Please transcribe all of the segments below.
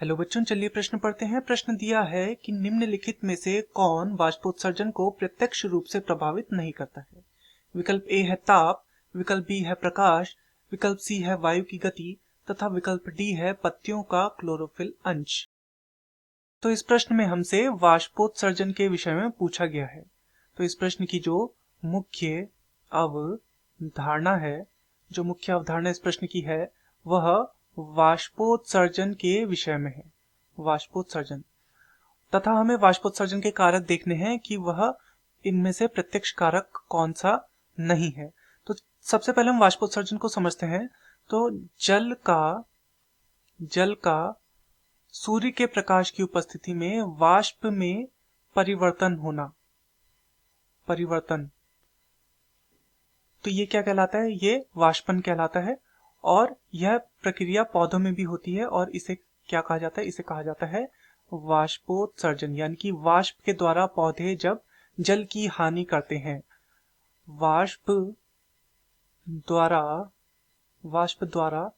Hello बच्चों, चलिए प्रश्न पढ़ते हैं। प्रश्न दिया है कि निम्नलिखित में से कौन वाष्पोत्सर्जन को प्रत्यक्ष रूप से प्रभावित नहीं करता है। विकल्प ए है ताप, विकल्प बी है प्रकाश, विकल्प सी है वायु की गति तथा विकल्प डी है पत्तियों का क्लोरोफिल अंश। तो इस प्रश्न में हमसे वाष्पोत्सर्जन के विषय में पूछा गया है। तो इस प्रश्न की जो मुख्य अवधारणा है, जो मुख्य अवधारणा इस प्रश्न की है, वह वाष्पोत्सर्जन के विषय में है। वाष्पोत्सर्जन तथा हमें वाष्पोत्सर्जन के कारक देखने हैं कि वह इनमें से प्रत्यक्ष कारक कौन सा नहीं है। तो सबसे पहले हम वाष्पोत्सर्जन को समझते हैं। तो जल का सूर्य के प्रकाश की उपस्थिति में वाष्प में परिवर्तन होना, तो ये क्या कहलाता है? ये वाष्पन कहलाता है। और यह प्रक्रिया पौधों में भी होती है और इसे क्या कहा जाता है? इसे कहा जाता है वाष्पोत्सर्जन, यानी कि वाष्प के द्वारा पौधे जब जल की हानि करते हैं, वाष्प द्वारा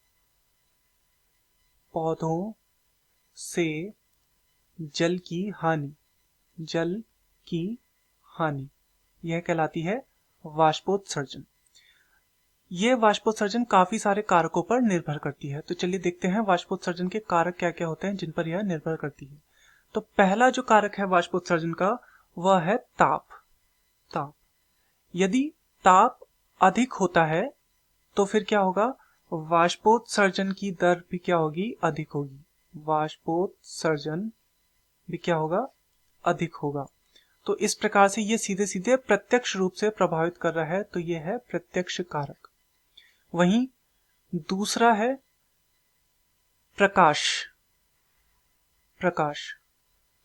पौधों से जल की हानि, यह कहलाती है वाष्पोत्सर्जन। यह वाष्पोत्सर्जन काफी सारे कारकों पर निर्भर करती है। तो चलिए देखते हैं वाष्पोत्सर्जन के कारक क्या क्या होते हैं जिन पर यह निर्भर करती है। तो पहला जो कारक है वाष्पोत्सर्जन का, वह है ताप। यदि ताप अधिक होता है तो फिर क्या होगा? वाष्पोत्सर्जन की दर भी क्या होगी? अधिक होगी। वाष्पोत्सर्जन भी क्या होगा? अधिक होगा। तो इस प्रकार से ये सीधे सीधे प्रत्यक्ष रूप से प्रभावित कर रहा है, तो यह है प्रत्यक्ष कारक। वहीं दूसरा है प्रकाश।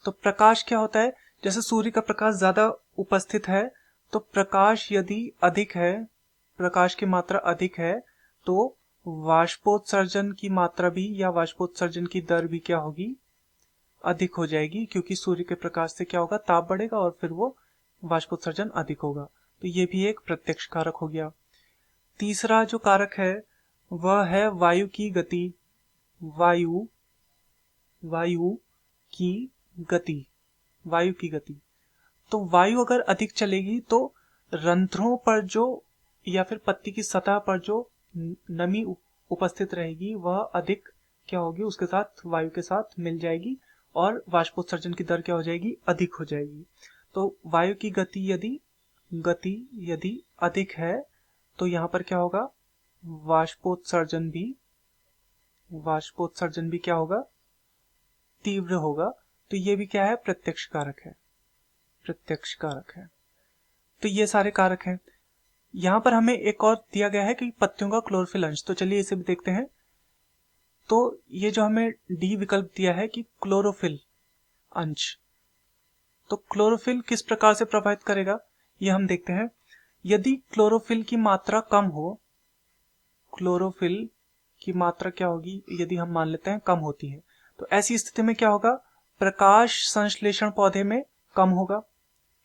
तो प्रकाश क्या होता है? जैसे सूर्य का प्रकाश ज्यादा उपस्थित है, तो प्रकाश यदि अधिक है, प्रकाश की मात्रा अधिक है, तो वाष्पोत्सर्जन की मात्रा भी या वाष्पोत्सर्जन की दर भी क्या होगी? अधिक हो जाएगी, क्योंकि सूर्य के प्रकाश से क्या होगा? ताप बढ़ेगा और फिर वो वाष्पोत्सर्जन अधिक होगा। तो ये भी एक प्रत्यक्ष कारक हो गया। तीसरा जो कारक है वह है वायु की गति। वायु की गति। तो वायु अगर अधिक चलेगी तो रंध्रों पर जो या फिर पत्ती की सतह पर जो नमी उपस्थित रहेगी वह अधिक क्या होगी? उसके साथ, वायु के साथ मिल जाएगी और वाष्पोत्सर्जन की दर क्या हो जाएगी? अधिक हो जाएगी। तो वायु की गति यदि अधिक है तो यहाँ पर क्या होगा? वाष्पोत्सर्जन भी क्या होगा? तीव्र होगा। तो ये भी क्या है? प्रत्यक्ष कारक है। तो ये सारे कारक हैं। यहां पर हमें एक और दिया गया है कि पत्तियों का क्लोरोफिल अंश। तो चलिए इसे भी देखते हैं। तो ये जो हमें डी विकल्प दिया है कि क्लोरोफिल अंश, तो क्लोरोफिल किस प्रकार से प्रभावित करेगा ये हम देखते हैं। यदि क्लोरोफिल की मात्रा कम हो, क्लोरोफिल की मात्रा क्या होगी? यदि हम मान लेते हैं कम होती है, तो ऐसी स्थिति में क्या होगा? प्रकाश संश्लेषण पौधे में कम होगा।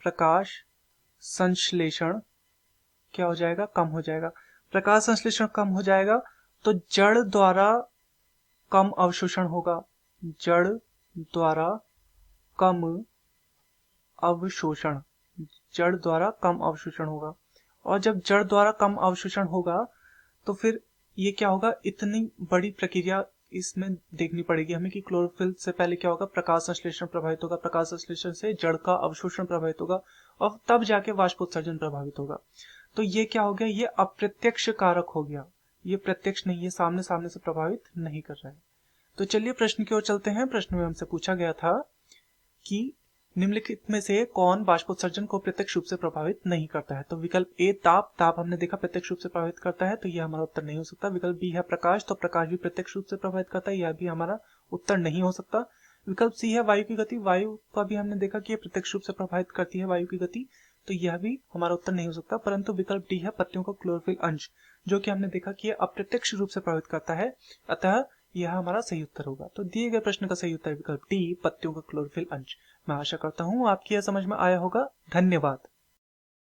प्रकाश संश्लेषण क्या हो जाएगा? कम हो जाएगा। प्रकाश संश्लेषण कम हो जाएगा तो जड़ द्वारा कम अवशोषण होगा। जड़ द्वारा कम अवशोषण होगा। और जब जड़ द्वारा कम अवशोषण होगा तो फिर ये क्या होगा? इतनी बड़ी प्रक्रिया इसमें देखनी पड़ेगी हमें कि क्लोरोफिल से पहले क्या होगा? प्रकाश संश्लेषण प्रभावित होगा, प्रकाश संश्लेषण से जड़ का अवशोषण प्रभावित होगा और तब जाके वाष्पोत्सर्जन प्रभावित होगा। तो ये क्या हो गया? ये अप्रत्यक्ष कारक हो गया। ये प्रत्यक्ष नहीं है, सामने सामने से प्रभावित नहीं कर रहा है। तो चलिए प्रश्न की ओर चलते हैं। प्रश्न में हमसे पूछा गया था कि निम्नलिखित में से कौन वाष्पोत्सर्जन को प्रत्यक्ष रूप से प्रभावित नहीं करता है। तो विकल्प ए ताप हमने देखा प्रत्यक्ष रूप से प्रभावित करता है, तो यह हमारा उत्तर नहीं हो सकता। विकल्प बी है प्रकाश, तो प्रकाश भी प्रत्यक्ष रूप से प्रभावित करता है, यह भी हमारा उत्तर नहीं हो सकता। विकल्प सी है वायु की गति, वायु का भी हमने देखा कि प्रत्यक्ष रूप से प्रभावित करती है वायु की गति, तो यह भी हमारा उत्तर नहीं हो सकता। परंतु विकल्प डी है पत्तियों का क्लोरोफिल अंश, जो कि हमने देखा कि यह अप्रत्यक्ष रूप से प्रभावित करता है, अतः यह हमारा सही उत्तर होगा। तो दिए गए प्रश्न का सही उत्तर विकल्प डी, पत्तियों का क्लोरोफिल अंश। मैं आशा करता हूं आपकी यह समझ में आया होगा। धन्यवाद।